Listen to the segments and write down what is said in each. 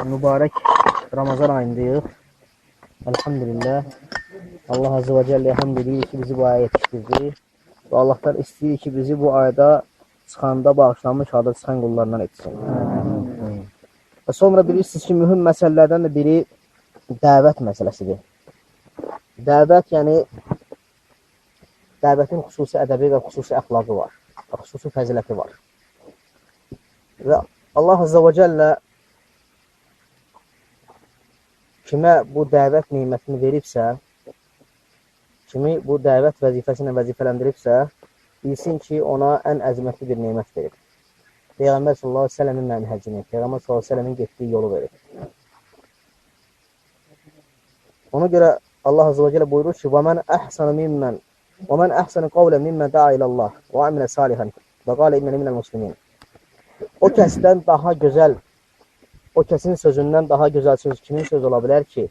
Mübarək Ramazan ayındayıq. Elhamdülillah. Allah Azze ve Celle hamd edirik ki bizi bu aya yetişdirdi. Və Allahdan istəyir ki bizi bu ayda çıxanda bağışlanmış halda çıxan qullarından etsin. Və sonra bilirsiniz ki mühüm məsələlərdən də biri dəvət məsələsidir. Dəvət yəni dəvətin xüsusi ədəbi və xüsusi əxlaqı var. Və xüsusi fəziləti var. Və Allah Azze ve Celle kimə bu dəvət nimətini veribsə, kimi bu dəvət vəzifəsilə vəzifələndiribsə, bilsin ki, ona ən əzmətli bir nimət verib. Peyğəmbər sallallahu aleyhi ve sellemin mənhəcini, Peyğəmbər sallallahu aleyhi ve sellemin getdiyi yolu verib. Ona görə Allah Azze ve Celle buyurur ki, وَمَنْ أَحْسَنُ قَوْلًا مِمَّنْ دَعَا إِلَى اللّٰهِ وَعَمِلَ صَالِحًا وَقَالَ إِنَّنِي مِنَ الْمُسْلِمِينَ. O kəsdən daha gözəl, o kəsin sözündən daha gözəl söz kimin söz ola bilər ki,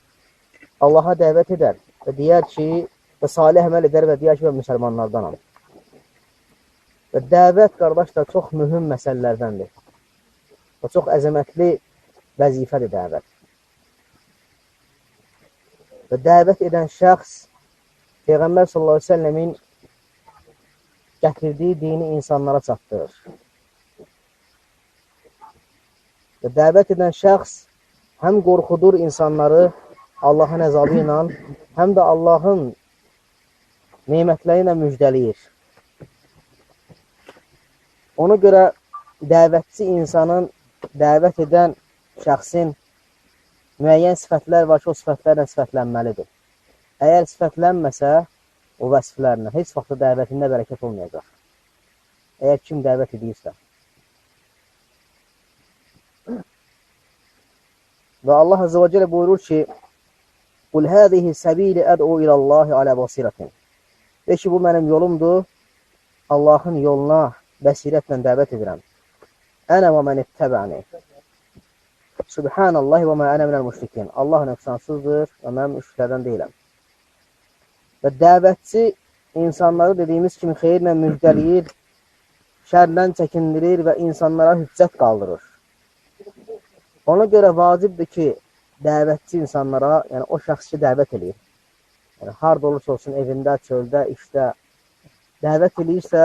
Allaha dəvət edər və deyər ki, və salih əməl edər və deyər ki, mən müsəlmanlardanam. Və dəvət, qardaşlar, çox mühüm məsələlərdəndir. Və çox əzəmətli vəzifədir dəvət. Və dəvət edən şəxs Peyğəmbər sallallahu aleyhi ve sellemin gətirdiyi dini insanlara çatdırır. Və dəvət edən şəxs həm qorxudur insanları Allahın əzabı ilə, həm də Allahın nemətləri ilə müjdəliyir. Ona görə dəvətçi insanın, dəvət edən şəxsin müəyyən sifətlər var ki, o sifətlərlə sifətlənməlidir. Əgər sifətlənməsə, o vəsiflərlə heç vaxt dəvətində bərəkət olmayacaq. Əgər kim dəvət edirsə. Və Allah Azze ve Celle buyurur ki, قُلْ هَذِهِ سَب۪يلِ أَدْعُوا إِلَى اللّٰهِ عَلَى بَصِيرَةٍ. De ki, bu mənim yolumdur, Allahın yoluna bəsirətlə dəvət edirəm. Ənə və mən ittəbə'ni. Subhanallah və mə ənə minəl müşrikin. Allah nöqsansızdır və mən müşriklərdən deyiləm. Və dəvətçi insanları dediyimiz kimi xeyirlə müjdəliyir, şərdən çəkindirir və insanlara hüccət qaldırır. Ona görə vacibdir ki, dəvətçi insanlara, yəni o şəxs ki, dəvət edir. Yəni, harada olursa olsun, evində, çöldə, işdə dəvət edirsə,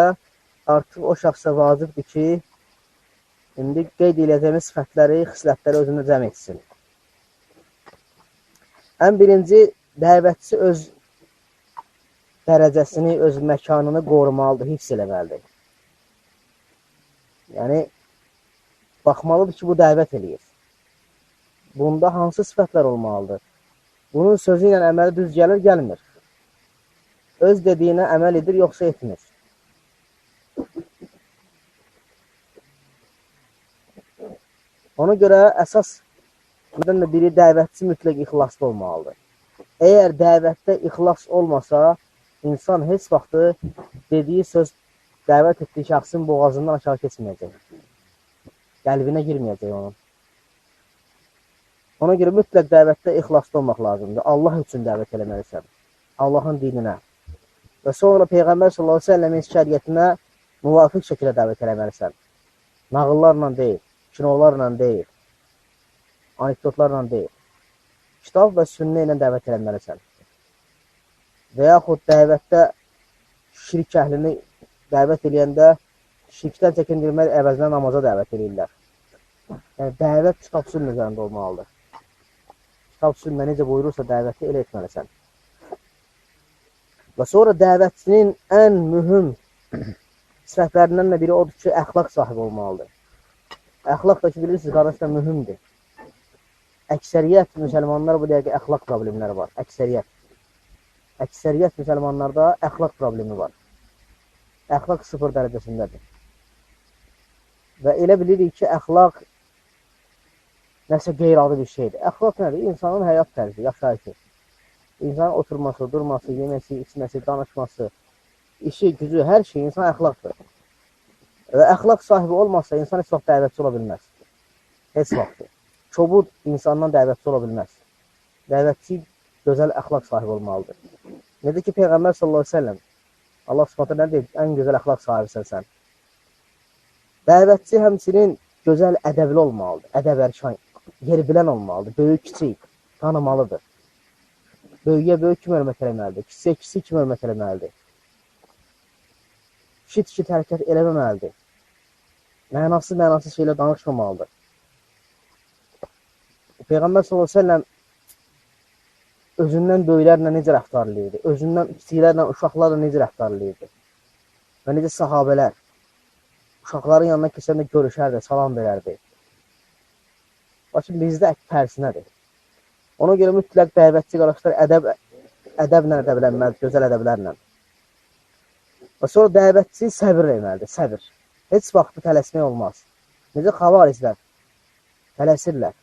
artıq o şəxsə vacibdir ki, indi qeyd edəcəyimiz sifətləri, xislətləri özündə cəm etsin. Ən birinci, dəvətçi öz dərəcəsini, öz məkanını qorumalıdır, hifz eləməlidir. Yəni, baxmalıdır ki, bu dəvət eləyir. Bunda hansı sifətlər olmalıdır? Bunun sözü ilə əməli düz gəlir, gəlmir. Öz dediyinə əməl edir, yoxsa etmir. Ona görə əsas biri dəvətçi mütləq ixlaslı olmalıdır. Əgər dəvətdə ixlas olmasa, insan heç vaxtı dediyi söz dəvət etdiyi şəxsin boğazından aşağı keçməyəcək. Qəlbinə girməyəcək onun. Ona görə mütləq dəvətdə ixlaslı olmaq lazımdır. Allah üçün dəvət eləməlisən. Allahın dininə. Və sonra Peyğəmbər sallallahu aleyhi ve sellemin şəriətinə müvafiq şəkildə dəvət eləməlisən. Nağıllarla deyil, kinolarla deyil, anekdotlarla deyil. Kitab və sünnə ilə dəvət eləməlisən. Və yaxud dəvətdə şirk əhlini dəvət eləyəndə şirkdən çəkindirmək əvəzinə namaza dəvət edirlər. Yəni, dəvət kitab sünnə üzərində olmalıdır. Kitab sünnə necə buyurursa dəvəti elə etməlisən. Və sonra dəvətçinin ən mühüm sifətlərindən də biri odur ki, əxlaq sahibi olmalıdır. Əxlaq da ki, bilirsiniz, qardaşlar, mühümdür. Əksəriyyət müsəlmanlar bu dəqiqə əxlaq problemləri var. Əksəriyyət müsəlmanlarda əxlaq problemi var. Əxlaq 0 dərəcəsindədir. Və elə bilirik ki, əxlaq nəsə qeyri-adi bir şeydir. Əxlaq nədir? İnsanın həyat tərzi, yaşayışı. İnsanın oturması, durması, yeməsi, içməsi, danışması, işi, gücü, hər şey insan əxlaqdır. Və əxlaq sahibi olmazsa, insan heç vaxt dəvətçi ola bilməz. Heç vaxt. Çobud insandan dəvətçi ola bilməz. Dəvətçi gözəl əxlaq sahibi olmalıdır. Nədir ki, Peyğəmbər sallallahu aleyhi ve sellem Allah subhanətə nə deyir? Ən gözəl əxlaq sahibisən sən. Dəvətçi həmçinin gözəl ədəbli olmalıdır. Ədəb-ərkan yeri bilən olmalıdır. Böyük, kiçik, tanımalıdır. Böyüyə böyük kimi hörmət eləməlidir. Kiçiyə kiçik kimi hörmət eləməlidir. Şit hərəkət eləməməlidir. Mənasız şeylə danışmamalıdır. Peyğəmbər s.ə.v özündən böyüklərlə necə rəftar edirdi? Özündən kiçiklərlə, uşaqlarla necə rəftar edirdi? Və necə sahabələr uşaqların yanına keçəndə görüşərdi, salam verərdi. Lakin bizdə tərsinədir. Ona görə mütləq dəvətçi qardaşlar ədəblə ədəblənməlidir, gözəl ədəblərlə. Və sonra dəvətçi səbir eləməlidir, səbir. Heç vaxtı tələsmək olmaz. Necə xavariclər tələsirlər.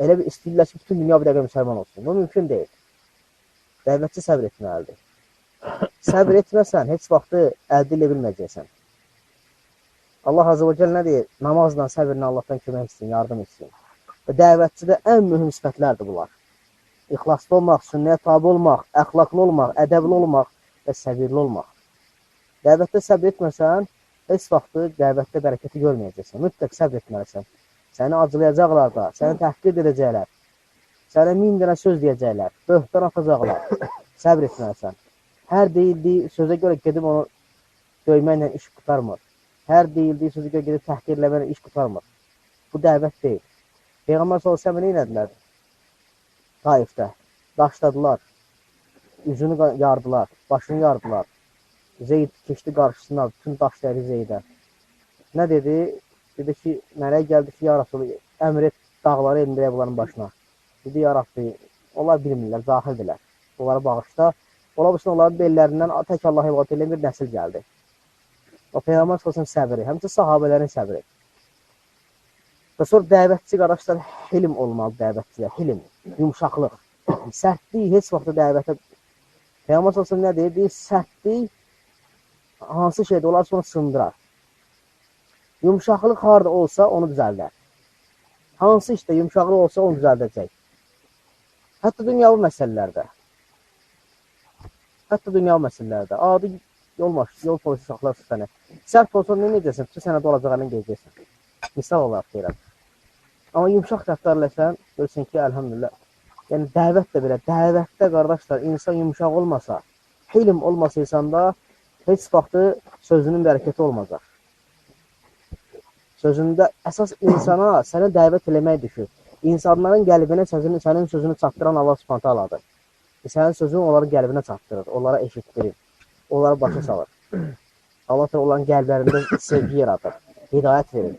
Elə bir istəyirlər ki, bütün dünya bir dəqiqə müsəlman olsun. Bu mümkün deyil. Dəvətçi səbir etməlidir. Səbir etməsən, heç vaxtı əldə edə bilməyəcəksən. Allah Azə və Cəl nə deyir? Namazla, səbirlə Allahdan kömək etsin, yardım etsin. Və dəvətçidə ən mühüm sifətlərdir bunlar. İxlaslı olmaq, sünnəyə tabi olmaq, əxlaqlı olmaq, ədəbli olmaq və səbirli olmaq. Dəvətdə səbir etməsən, heç vaxtı dəvətdə bərəkəti görməyəcəksən. Mütləq səbir etməlisən. Səni acılayacaqlar da, səni təhqir edəcəklər. Sənə 1000 dənə söz deyəcəklər, böhtan atacaqlar. Səbr etməlisən. Hər deyildiyi sözə görə gedib onu döyməklə iş qutarmır. Hər deyildiyi sözə görə gedib təhqir eləməklə iş qutarmır. Bu dəvət deyil. Peyğəmbər s.ə.v nə elədilər? Taifdə daşladılar, üzünü yardılar, başını yardılar. Zeyd keçdi qarşısına, bütün daşları Zeydə. Nə dedi? Dedi ki, mələk gəldi ki, ya Rasulü, əmr et dağları elmirək bunların başına. Dedi, ya Rabbi, onlar bilmirlər, zahirdirlər. Onları bağışda. Ola bilsin, onların bellərindən tək Allah'a ibadət edən bir nəsil gəldi. O Peyğəmbər s.ə.v səbri, həmçə sahabələrin səbri. Və sonra dəvətçi qardaşlar, hilm olmalı dəvətçilər, hilm, yumşaqlıq. Sərtlik heç vaxtda dəvətə... Peyğəmbər s.ə.v nə deyir? Deyir, sərtlik hansı şeydə olar sonra sındırar. Yumşaqlıq harada olsa onu düzəldər. Hansı işdə yumşaqlıq olsa onu düzəldəcək. Hətta dünyavi məsələlərdə. Adi yol polisi saxlarsın səni. Sərt olsa nə edəcəksən? Bütün sənədə olacağını qeyəcəksən. Misal olaraq deyirəm. Amma yumşaq rəftar eləsən, görürsən ki, əlhamdülillah. Yəni dəvət də belə, dəvətdə qardaşlar, insan yumşaq olmasa, hilm olmasa insanda heç vaxtı sözünün bərəkəti olmayacaq. Sözündə əsas insana sənə dəvət eləmək düşür. İnsanların qəlbinə sənin sözünü çatdıran Allah Subhanahu taaladır. Sənin sözün onların qəlbinə çatdırır, onlara eşitdirir, onları başa salır. Allah da onların qəlblərində sevgi yaradır, hidayət verir.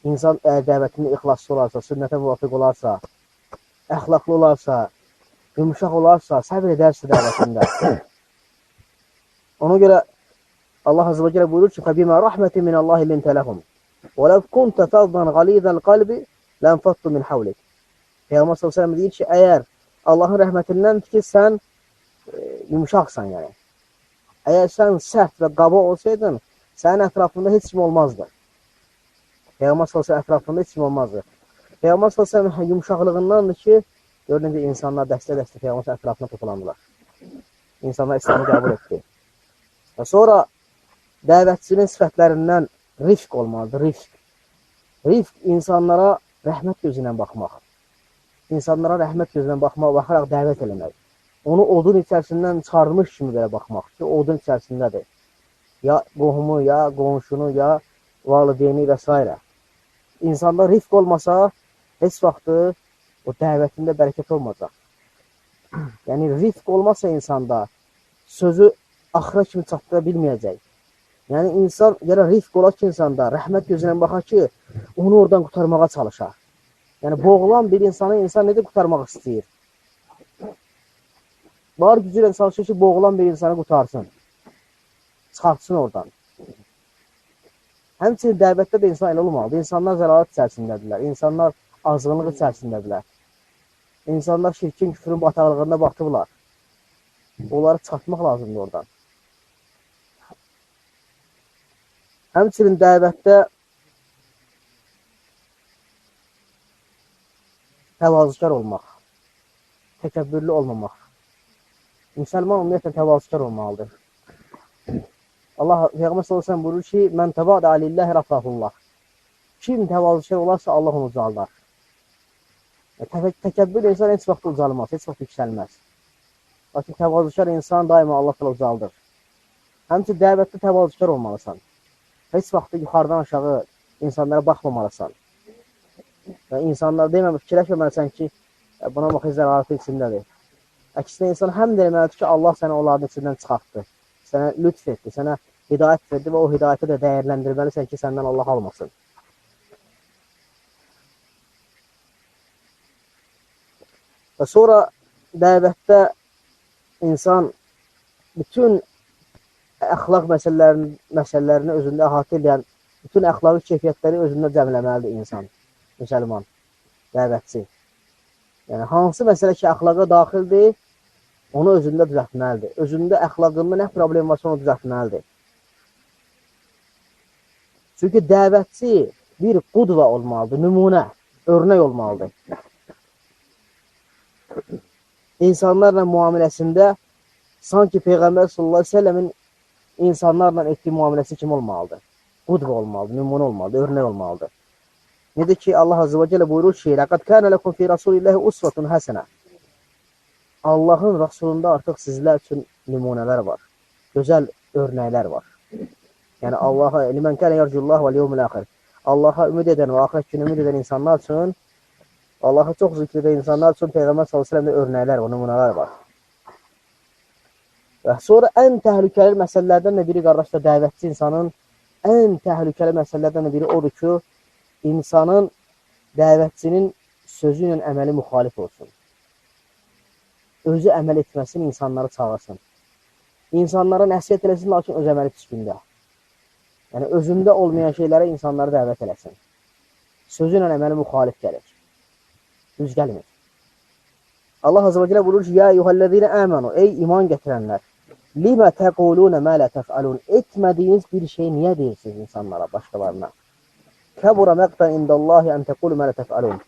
İnsan dəvətində ixlaslı olarsa, sünnətə müvafiq olarsa, əxlaqlı olarsa, yumuşaq olarsa, səbir edərsə dəvətində. Ona görə Allah Azə və Cələ buyurur ki, فَبِمَا رَحْمَةٍ مِنَ اللّٰهِ لِنْتَ لَهُمْ وَلَوْ كُنْتَ فَضًّا غَلِيظَ الْقَلْبِ لَنْفَضُّ مِنْ حَوْلِكَ. Peyğəmbər s.ə.v deyir ki, əgər Allahın rəhmətindəndir ki, sən yumuşaqsan yəni. Əgər sən sərt və qaba olsaydın, sənin ətrafında heç kim olmazdı. Peyğəmbər s.ə.v ətrafında heç kim olmazdı. Peyğəmbər s.ə.v yumuşaqlığındandır ki, gördüyünüz insanlar dəstə-dəstə Peyğəmbər ətrafına topulandılar. İnsanlar İslamı qəbul etdi. Və sonra dəvətçinin sifətlərindən rifq olmalıdır, rifq. Rifq insanlara rəhmət gözündən baxmaq. İnsanlara rəhmət gözündən baxmaq, baxaraq dəvət eləmək. Onu odun içərisindən çıxarmış kimi belə baxmaq ki, odun içərisindədir. Ya qohumu, ya qonşunu, ya valideyni və s. İnsanda rifq olmasa, heç vaxtı o dəvətində bərəkət olmayacaq. Yəni, rifq olmasa insanda sözü axıra kimi çatdıra bilməyəcək. Yəni, insan, gələ rifq olar ki, insanda rəhmət gözündən baxar ki, onu oradan qutarmağa çalışar. Yəni, boğulan bir insanı insan necə qutarmaq istəyir? Var gücü ilə çalışır ki, boğulan bir insanı qutarsın. Çıxartsın oradan. Həmçinin dəvətdə də insan elə olmalıdır. İnsanlar zəlalət içərisindədirlər. İnsanlar azğınlıq içərisindədirlər. İnsanlar şirkin, küfrün bataqlığında batıblar. Onları çıxartmaq lazımdır oradan. Həmçinin dəvətdə təvazükar olmaq, təkəbbürlü olmamaq. Müsəlman ümumiyyətlə təvazükar olmalıdır. Allah Peyğəmbər s.ə.v buyurur ki, mən təvada alilləhi rafahullah. Kim təvazükar olarsa Allah onu ucaldar. Təkəbbür insan heç vaxt ucalmaz, heç vaxt yüksəlməz. Lakin təvazükar insan daima Allah təala ucaldır. Həmçinin dəvətdə təvazükar olmalısan. Heç vaxt yuxarıdan aşağı insanlara baxmamalısan. Və insanlar fikirləşməməlisən ki, buna bax, zəlalətli içindədir. Əksinə insan həm də deməlidir ki, Allah səni onların içindən çıxartdı, sənə lütf etdi, sənə hidayət verdi və o hidayəti də dəyərləndirməlisən ki, səndən Allah almasın. Və sonra dəvətdə insan bütün əxlaq məsələlərini özündə əhatə edən, bütün əxlaqi keyfiyyətləri özündə cəmləməlidir insan, müsəlman, dəvətçi. Yəni, hansı məsələ ki, əxlaqa daxildir, onu özündə düzəltməlidir. Özündə əxlaqında nə problem varsa onu düzəltməlidir. Çünki dəvətçi bir qudva olmalıdır, nümunə, örnək olmalıdır. İnsanlarla müamiləsində sanki Peyğəmbər sallallahu əleyhi və səlləmin insanlarla etdiyi müamiləsi kimi olmalıdır. Qudva olmalıdır, nümunə olmalıdır, örnək olmalıdır. Necə ki, Allah Azze və Cəllə buyurur ki, لَقَدْ كَانَ لَكُمْ فِي رَسُولِ اللّٰهِ أُسْوَةٌ حَسَنَةٌ Allahın Rasulunda artıq sizlər üçün nümunələr var, gözəl örnəklər var. Yəni, Allaha, لِمَنْ كَانَ يَرْجُ اللّٰهِ وَالْيَوْمِ الْآخِرِ Allaha ümid edən və axirət günü ümid edən insanlar üçün, Allahı çox zikr edən insanlar üçün Peyğəmbər s.ə.v-də örnəklər var, nümunələr var. Və sonra ən təhlükəli məsələlərdən də biri, qardaşlar, dəvətçi insanın ən təhlükəli məsələlərdən də biri odur ki, insanın, dəvətçinin sözü ilə əməli müxalif olsun. Özü əməl etməsin, insanları çağırsın. İnsanlara nəsiyyət eləsin, lakin öz əməli püskündə. Yəni, özündə olmayan şeylərə insanları dəvət eləsin. Sözü ilə əməli müxalif gəlir. Düz gəlmir. Allah Azze və Cəllə buyurur ki, Ya eyyuhəl-ləzīnə əmənu, ey iman gətirənlər, limə təqulunə mə lə təfəlun, etmədiyiniz bir şey niyə deyirsiniz insanlara, başqalarına? Kəbura məqtən indəllahi ən təqulu mə lə təfəlun.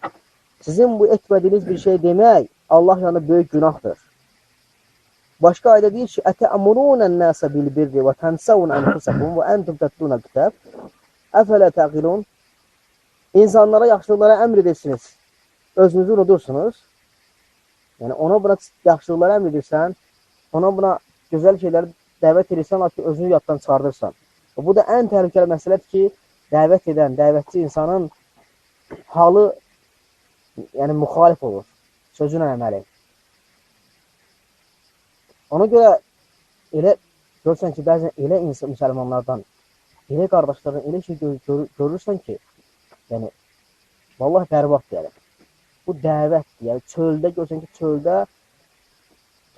Sizin bu etmədiyiniz bir şey demək, Allah yanında böyük günahdır. Başqa ayda deyir ki, ətəəmurunən nəsə bil-birri və tənsəvun ənfusəkum və əntum tətlunəl kitəb, əfələ təqilun. İnsanlara, yaxşılıqlara əmr edirsiniz. Özünüzü unudursunuz. Yəni, ona buna yaxşılıqlara əmr edirsən, ona buna gözəl şeyləri dəvət edirsən, lakin özünü yaddan çıxardırsan. Bu da ən təhlükəli məsələdir ki, dəvət edən, dəvətçi insanın halı yəni, müxalif olur. Sözünə əməli. Ona görə elə görürsən ki, bəzən elə insan, müsəlmanlardan, elə qardaşlardan elə şey görürsən ki, yəni, vallahi bərbad deyərək. Bu dəvətdir. Yəni, çöldə görürsən ki, çöldə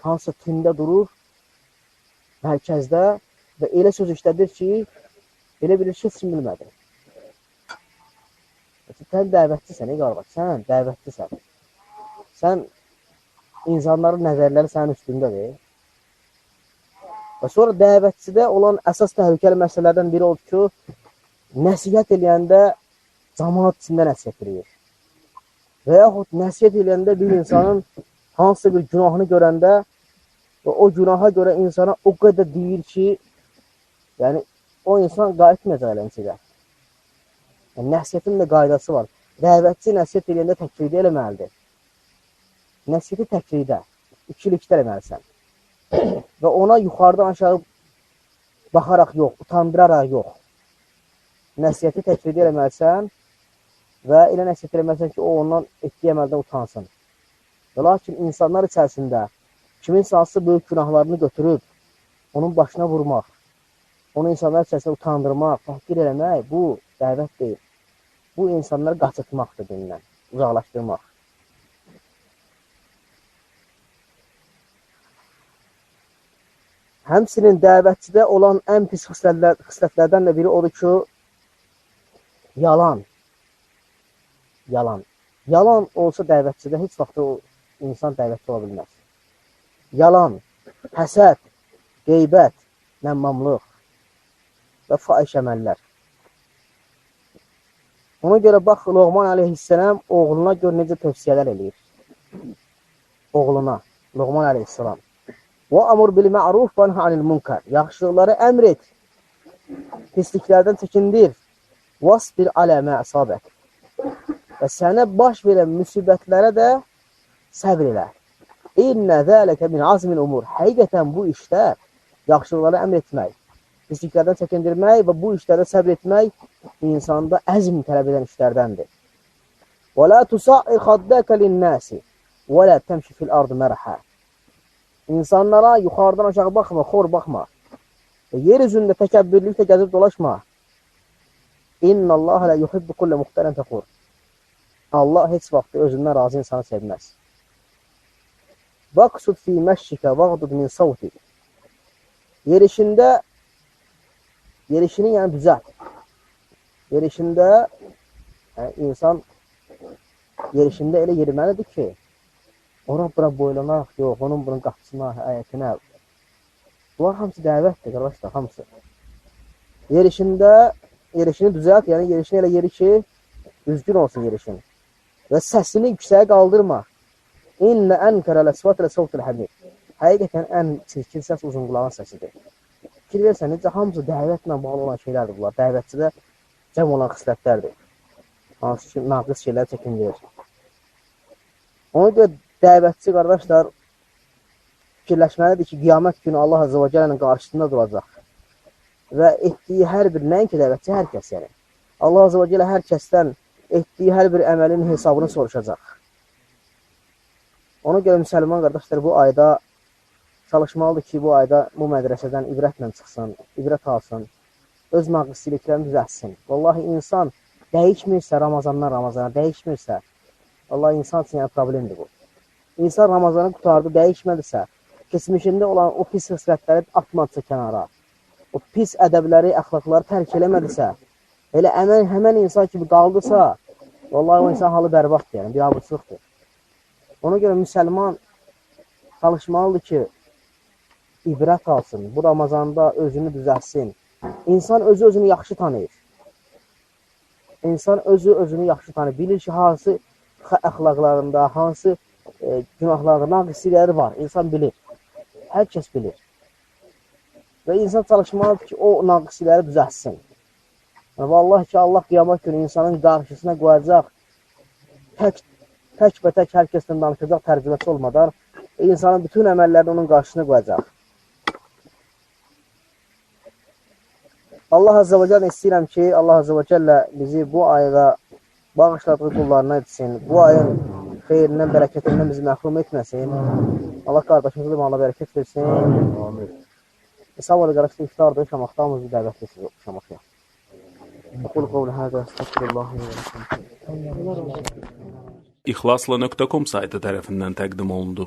hansısa tində durur, mərkəzdə və elə söz işlədir ki, elə bilir ki, heç kim bilmədi. Sən dəvətçisən, ey qardaş, sən dəvətçisən. Sən insanların nəzərləri sənin üstündədir. Və sonra dəvətçidə olan əsas təhlükəli məsələlərdən biri odur ki, nəsihət eləyəndə cəmaət içində nəsihət eləyir. Və yaxud nəsihət eləyəndə bir insanın hansısa bir günahını görəndə və o günaha görə insana o qədər deyir ki, yəni o insan qayıtmayacaq eləncədə. Yəni, nəsihətin də qaydası var. Dəvətçi nəsihət eləyəndə təkridə eləməlidir. Nəsihəti təkridə, ikilikdə eləməlisən. Və ona yuxarıdan aşağı baxaraq yox, utandıraraq yox. Nəsihəti təkridə eləməlisən və elə nəsihət eləməlisən ki, o ondan etdiyi əməldən utansın. Və lakin insanlar içərisində kimin hansı böyük günahlarını götürüb, onun başına vurmaq, onu insanlar içərisində utandırmaq, təhqir eləmək, bu dəvət deyil. Bu insanları qaçırtmaqdır dindən, uzaqlaşdırmaq. Həmçinin dəvətçidə olan ən pis xislətlərdən də biri odur ki, yalan. Yalan. Yalan olsa dəvətçidə heç vaxt o insan dəvətçi ola bilməz. Yalan, həsəd, qeybət, nəmmamlıq və faiş əməllər. Ona görə bax, Loğman əleyhissalam oğluna görə necə tövsiyələr eləyir. Oğluna, Loğman əleyhissalam. Və əmur bil-ma'ruf və nəhy anil munkar. Yaxşılıqları əmr et, pisliklərdən çəkindir. Vasbir alə mə əsabək. və sənə baş verən müsibətlərə də səbr elə. İnnə zəlikə min azmin umur. Həqiqətən bu işlər yaxşılıqlara əmr etmək, pisliklərdən çəkindirmək və bu işlərdə səbr etmək insanda əzm tələb edən işlərdəndir. Və la tusa'ir xaddaka lin-nasi və la təmşi fil ardı mərhə. İnsanlara yuxarıdan aşağı baxma, xor baxma. Yer üzündə təkəbbürlüklə gəzib dolaşma. İnnallaha la yuhibbu kullu muxtalan fəxur. Allah heç vaxt özündən razı insanı sevməz. Vaqsud fi məşşikə vaqdud min savti. Yerişini yəni düzət. Yerişində insan yerişində elə yeriməlidir ki, ora bura boylanaq, yox, onun bunun qapısına, həyətinə. Bunlar hamısı dəvətdir, qardaşlar, hamısı. Yerişini düzelt, yəni yerişini elə yeri ki, düzgün olsun yerişin. Və səsini yüksəyə qaldırma. İnnə ənkərə ləsvat ilə savtul həmid. Həqiqətən ən çirkin səs uzun qulağın səsidir. Fikir versən, necə hamısı dəvətlə bağlı olan şeylərdir bunlar. Dəvətçidə cəm olan xislətlərdir. Hansı ki, naqis şeylər çəkindirir. Ona görə dəvətçi qardaşlar fikirləşməlidir ki, qiyamət günü Allah Azə və Cəllənin qarşısında duracaq. Və etdiyi hər bir, nəinki dəvətçi, hər kəs yəni. Allah Azə və Cəllə hər kəsdən etdiyi hər bir əməlin hesabını soruşacaq. Ona görə müsəlman qardaşlar bu ayda çalışmalıdır ki, bu ayda bu mədrəsədən ibrətlə çıxsın, ibrət alsın, öz naqisliklərini düzəlsin. Vallahi insan dəyişmirsə Ramazandan Ramazana, dəyişmirsə, vallahi insan üçün yəni problemdir bu. İnsan Ramazanı qutardı, dəyişmədirsə, keçmişində olan o pis xislətləri atmadısa kənara, o pis ədəbləri, əxlaqları tərk eləmədirsə, elə həmən insan kimi qaldısa, vallahi o insan halı bərbaddır, yəni bir abırsılıqdır. Ona görə müsəlman çalışmalıdır ki, ibrət alsın, bu Ramazanda özünü düzəlsin. İnsan özünü yaxşı tanıyır. İnsan özünü yaxşı tanıyır. Bilir ki, hansı əxlaqlarında, hansı günahlarda, naqislikləri var. İnsan bilir. Hər kəs bilir. Və insan çalışmalıdır ki, o naqislikləri düzəlsin. Vallahi ki, Allah qiyamət günü insanın qarşısına qoyacaq, tək və tək hər kəsdən danışacaq tərcüməsi olmadan, insanın bütün əməllərini onun qarşısına qoyacaq. Allah Azə və Cəllə istəyirəm ki, Allah Azə və Cəllə bizi bu ayda bağışladığı qullarına etsin, bu ayın xeyrindən, bərəkətindən bizi məhrum etməsin. Allah qardaşımızı da Allah bərəkət versin. Sağ olun, qardaşlar, iftardır, şamaqdamız bir dəvətli sizi şamaqya. Qul qovlu hədə, əstəqfirullah. İxlasla.com saytı tərəfindən təqdim olundu.